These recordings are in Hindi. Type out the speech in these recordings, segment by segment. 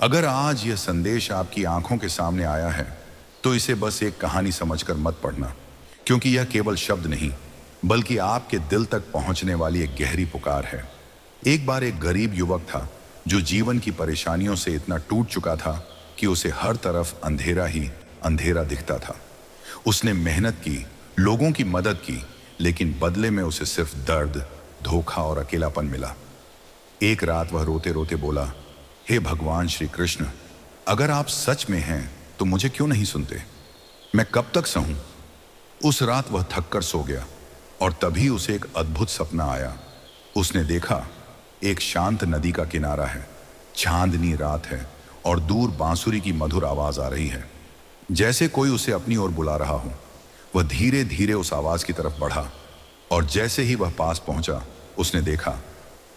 अगर आज यह संदेश आपकी आंखों के सामने आया है तो इसे बस एक कहानी समझकर मत पढ़ना, क्योंकि यह केवल शब्द नहीं बल्कि आपके दिल तक पहुंचने वाली एक गहरी पुकार है। एक बार एक गरीब युवक था जो जीवन की परेशानियों से इतना टूट चुका था कि उसे हर तरफ अंधेरा ही अंधेरा दिखता था। उसने मेहनत की, लोगों की मदद की, लेकिन बदले में उसे सिर्फ दर्द, धोखा और अकेलापन मिला। एक रात वह रोते रोते बोला, हे भगवान श्री कृष्ण, अगर आप सच में हैं तो मुझे क्यों नहीं सुनते? मैं कब तक सहूं? उस रात वह थककर सो गया और तभी उसे एक अद्भुत सपना आया। उसने देखा एक शांत नदी का किनारा है, चांदनी रात है और दूर बांसुरी की मधुर आवाज आ रही है, जैसे कोई उसे अपनी ओर बुला रहा हो। वह धीरे धीरे उस आवाज की तरफ बढ़ा और जैसे ही वह पास पहुंचा उसने देखा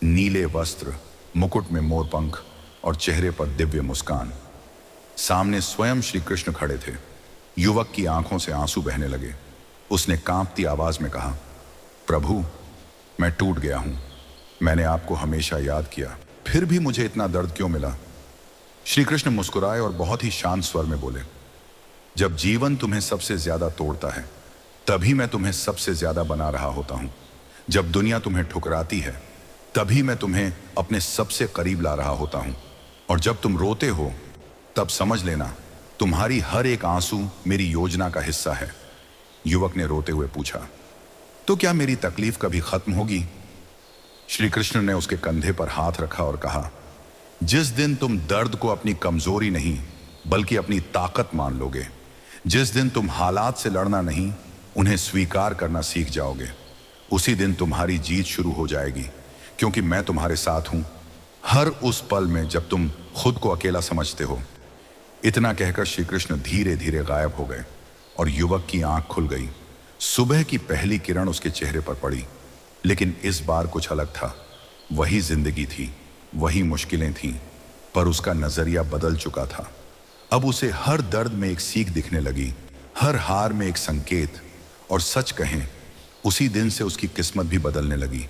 नीले वस्त्र, मुकुट में मोरपंख और चेहरे पर दिव्य मुस्कान। सामने स्वयं श्री कृष्ण खड़े थे। युवक की आंखों से आंसू बहने लगे। उसने कांपती आवाज में कहा, प्रभु, मैं टूट गया हूं। मैंने आपको हमेशा याद किया, फिर भी मुझे इतना दर्द क्यों मिला? श्री कृष्ण मुस्कुराए और बहुत ही शांत स्वर में बोले, जब जीवन तुम्हें सबसे ज्यादा तोड़ता है तभी मैं तुम्हें सबसे ज्यादा बना रहा होता हूं। जब दुनिया तुम्हें ठुकराती है तभी मैं तुम्हें अपने सबसे करीब ला रहा होता हूं। और जब तुम रोते हो तब समझ लेना तुम्हारी हर एक आंसू मेरी योजना का हिस्सा है। युवक ने रोते हुए पूछा, तो क्या मेरी तकलीफ कभी खत्म होगी? श्री कृष्ण ने उसके कंधे पर हाथ रखा और कहा, जिस दिन तुम दर्द को अपनी कमजोरी नहीं बल्कि अपनी ताकत मान लोगे, जिस दिन तुम हालात से लड़ना नहीं उन्हें स्वीकार करना सीख जाओगे, उसी दिन तुम्हारी जीत शुरू हो जाएगी, क्योंकि मैं तुम्हारे साथ हूं हर उस पल में जब तुम खुद को अकेला समझते हो। इतना कहकर श्री कृष्ण धीरे धीरे गायब हो गए और युवक की आंख खुल गई। सुबह की पहली किरण उसके चेहरे पर पड़ी, लेकिन इस बार कुछ अलग था। वही जिंदगी थी, वही मुश्किलें थीं, पर उसका नजरिया बदल चुका था। अब उसे हर दर्द में एक सीख दिखने लगी, हर हार में एक संकेत, और सच कहें उसी दिन से उसकी किस्मत भी बदलने लगी।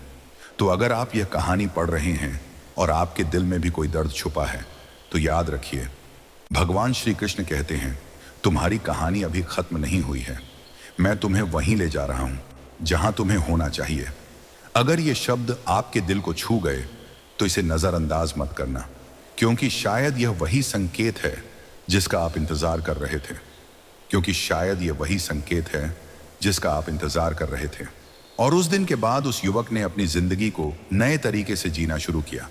तो अगर आप यह कहानी पढ़ रहे हैं और आपके दिल में भी कोई दर्द छुपा है तो याद रखिए, भगवान श्री कृष्ण कहते हैं, तुम्हारी कहानी अभी खत्म नहीं हुई है। मैं तुम्हें वहीं ले जा रहा हूं जहां तुम्हें होना चाहिए। अगर ये शब्द आपके दिल को छू गए तो इसे नजरअंदाज मत करना, क्योंकि शायद यह वही संकेत है जिसका आप इंतजार कर रहे थे। क्योंकि शायद यह वही संकेत है जिसका आप इंतजार कर रहे थे। और उस दिन के बाद उस युवक ने अपनी जिंदगी को नए तरीके से जीना शुरू किया।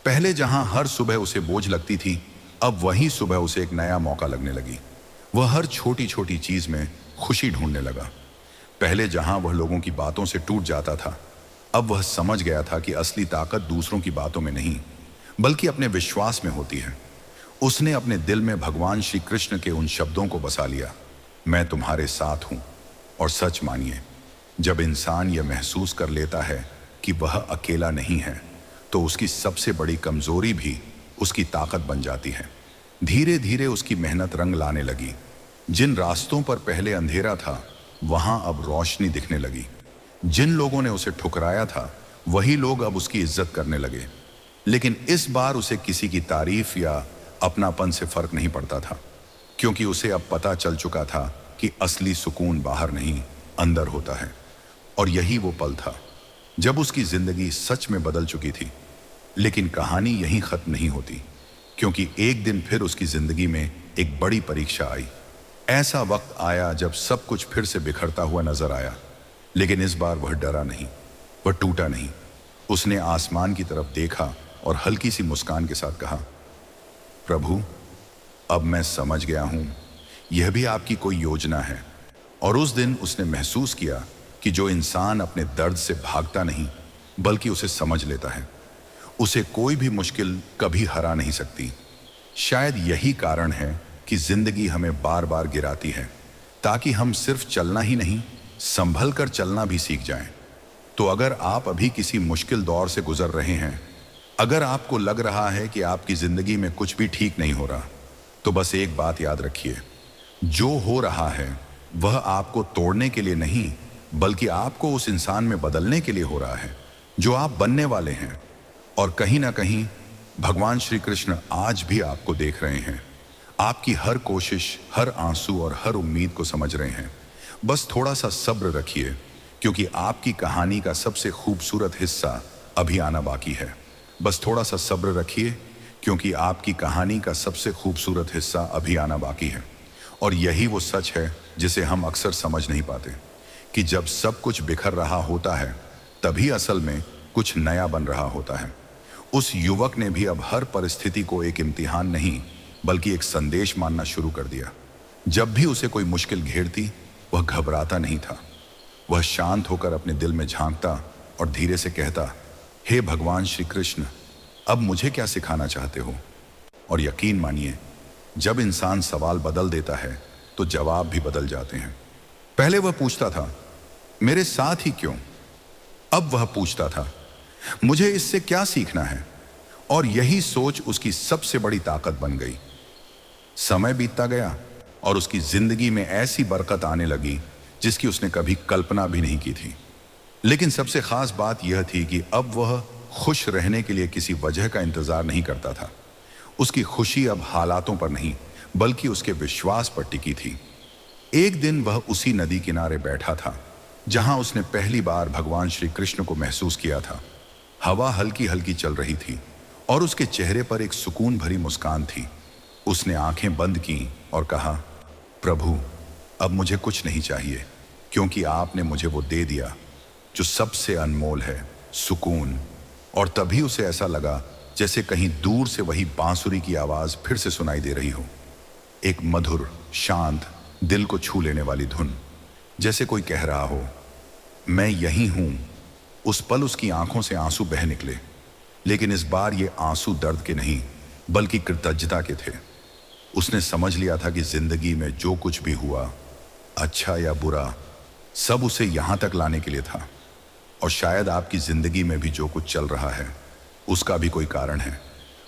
पहले जहां हर सुबह उसे बोझ लगती थी, अब वही सुबह उसे एक नया मौका लगने लगी। वह हर छोटी छोटी चीज में खुशी ढूंढने लगा। पहले जहां वह लोगों की बातों से टूट जाता था, अब वह समझ गया था कि असली ताकत दूसरों की बातों में नहीं बल्कि अपने विश्वास में होती है। उसने अपने दिल में भगवान श्री कृष्ण के उन शब्दों को बसा लिया, मैं तुम्हारे साथ हूं। और सच मानिए, जब इंसान यह महसूस कर लेता है कि वह अकेला नहीं है, तो उसकी सबसे बड़ी कमजोरी भी उसकी ताकत बन जाती है। धीरे धीरे उसकी मेहनत रंग लाने लगी। जिन रास्तों पर पहले अंधेरा था वहां अब रोशनी दिखने लगी। जिन लोगों ने उसे ठुकराया था वही लोग अब उसकी इज्जत करने लगे। लेकिन इस बार उसे किसी की तारीफ या अपनापन से फर्क नहीं पड़ता था, क्योंकि उसे अब पता चल चुका था कि असली सुकून बाहर नहीं अंदर होता है। और यही वो पल था जब उसकी जिंदगी सच में बदल चुकी थी। लेकिन कहानी यहीं खत्म नहीं होती, क्योंकि एक दिन फिर उसकी जिंदगी में एक बड़ी परीक्षा आई। ऐसा वक्त आया जब सब कुछ फिर से बिखरता हुआ नजर आया, लेकिन इस बार वह डरा नहीं, वह टूटा नहीं। उसने आसमान की तरफ देखा और हल्की सी मुस्कान के साथ कहा, प्रभु, अब मैं समझ गया हूं, यह भी आपकी कोई योजना है। और उस दिन उसने महसूस किया कि जो इंसान अपने दर्द से भागता नहीं बल्कि उसे समझ लेता है, उसे कोई भी मुश्किल कभी हरा नहीं सकती। शायद यही कारण है कि जिंदगी हमें बार बार गिराती है, ताकि हम सिर्फ चलना ही नहीं, संभल कर चलना भी सीख जाएं। तो अगर आप अभी किसी मुश्किल दौर से गुजर रहे हैं, अगर आपको लग रहा है कि आपकी जिंदगी में कुछ भी ठीक नहीं हो रहा, तो बस एक बात याद रखिए, जो हो रहा है वह आपको तोड़ने के लिए नहीं बल्कि आपको उस इंसान में बदलने के लिए हो रहा है जो आप बनने वाले हैं। और कहीं ना कहीं भगवान श्री कृष्ण आज भी आपको देख रहे हैं। आपकी हर कोशिश, हर आंसू और हर उम्मीद को समझ रहे हैं। बस थोड़ा सा सब्र रखिए, क्योंकि आपकी कहानी का सबसे खूबसूरत हिस्सा अभी आना बाकी है। बस थोड़ा सा सब्र रखिए, क्योंकि आपकी कहानी का सबसे खूबसूरत हिस्सा अभी आना बाकी है। और यही वो सच है जिसे हम अक्सर समझ नहीं पाते, कि जब सब कुछ बिखर रहा होता है तभी असल में कुछ नया बन रहा होता है। उस युवक ने भी अब हर परिस्थिति को एक इम्तिहान नहीं बल्कि एक संदेश मानना शुरू कर दिया। जब भी उसे कोई मुश्किल घेरती, वह घबराता नहीं था। वह शांत होकर अपने दिल में झांकता और धीरे से कहता, हे भगवान श्री कृष्ण, अब मुझे क्या सिखाना चाहते हो? और यकीन मानिए, जब इंसान सवाल बदल देता है तो जवाब भी बदल जाते हैं। पहले वह पूछता था, मेरे साथ ही क्यों? अब वह पूछता था, मुझे इससे क्या सीखना है? और यही सोच उसकी सबसे बड़ी ताकत बन गई। समय बीतता गया और उसकी जिंदगी में ऐसी बरकत आने लगी जिसकी उसने कभी कल्पना भी नहीं की थी। लेकिन सबसे खास बात यह थी कि अब वह खुश रहने के लिए किसी वजह का इंतजार नहीं करता था। उसकी खुशी अब हालातों पर नहीं बल्कि उसके विश्वास पर टिकी थी। एक दिन वह उसी नदी किनारे बैठा था जहां उसने पहली बार भगवान श्री कृष्ण को महसूस किया था। हवा हल्की हल्की चल रही थी और उसके चेहरे पर एक सुकून भरी मुस्कान थी। उसने आंखें बंद की और कहा, प्रभु, अब मुझे कुछ नहीं चाहिए, क्योंकि आपने मुझे वो दे दिया जो सबसे अनमोल है, सुकून। और तभी उसे ऐसा लगा जैसे कहीं दूर से वही बांसुरी की आवाज फिर से सुनाई दे रही हो। एक मधुर, शांत, दिल को छू लेने वाली धुन, जैसे कोई कह रहा हो, मैं यही हूं। उस पल उसकी आंखों से आंसू बह निकले, लेकिन इस बार ये आंसू दर्द के नहीं बल्कि कृतज्ञता के थे। उसने समझ लिया था कि जिंदगी में जो कुछ भी हुआ, अच्छा या बुरा, सब उसे यहां तक लाने के लिए था। और शायद आपकी जिंदगी में भी जो कुछ चल रहा है उसका भी कोई कारण है,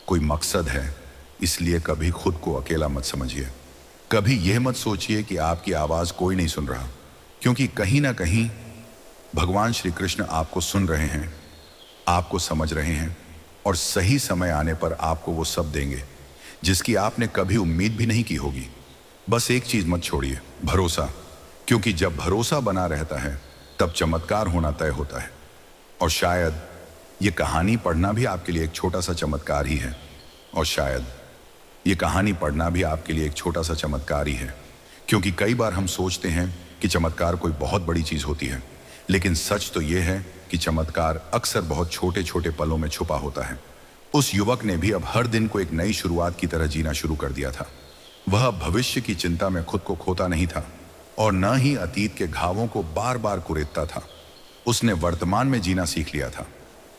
कोई मकसद है। इसलिए कभी खुद को अकेला मत समझिए। कभी यह मत सोचिए कि आपकी आवाज कोई नहीं सुन रहा, क्योंकि कहीं ना कहीं भगवान श्री कृष्ण आपको सुन रहे हैं, आपको समझ रहे हैं, और सही समय आने पर आपको वो सब देंगे जिसकी आपने कभी उम्मीद भी नहीं की होगी। बस एक चीज मत छोड़िए, भरोसा। क्योंकि जब भरोसा बना रहता है तब चमत्कार होना तय होता है। और शायद ये कहानी पढ़ना भी आपके लिए एक छोटा सा चमत्कार ही है। और शायद ये कहानी पढ़ना भी आपके लिए एक छोटा सा चमत्कार ही है। क्योंकि कई बार हम सोचते हैं कि चमत्कार कोई बहुत बड़ी चीज होती है, लेकिन सच तो यह है कि चमत्कार अक्सर बहुत छोटे छोटे पलों में छुपा होता है। उस युवक ने भी अब हर दिन को एक नई शुरुआत की तरह जीना शुरू कर दिया था। वह भविष्य की चिंता में खुद को खोता नहीं था और न ही अतीत के घावों को बार बार कुरेदता था। उसने वर्तमान में जीना सीख लिया था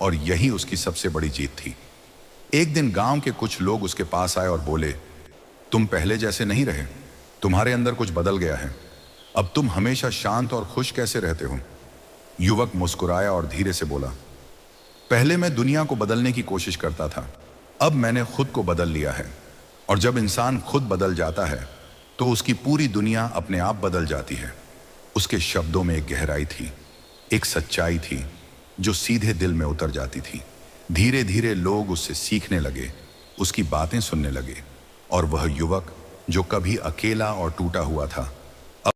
और यही उसकी सबसे बड़ी जीत थी। एक दिन गांव के कुछ लोग उसके पास आए और बोले, तुम पहले जैसे नहीं रहे, तुम्हारे अंदर कुछ बदल गया है। अब तुम हमेशा शांत और खुश कैसे रहते हो? युवक मुस्कुराया और धीरे से बोला, पहले मैं दुनिया को बदलने की कोशिश करता था, अब मैंने खुद को बदल लिया है। और जब इंसान खुद बदल जाता है तो उसकी पूरी दुनिया अपने आप बदल जाती है। उसके शब्दों में एक गहराई थी, एक सच्चाई थी जो सीधे दिल में उतर जाती थी। धीरे धीरे लोग उससे सीखने लगे, उसकी बातें सुनने लगे, और वह युवक जो कभी अकेला और टूटा हुआ था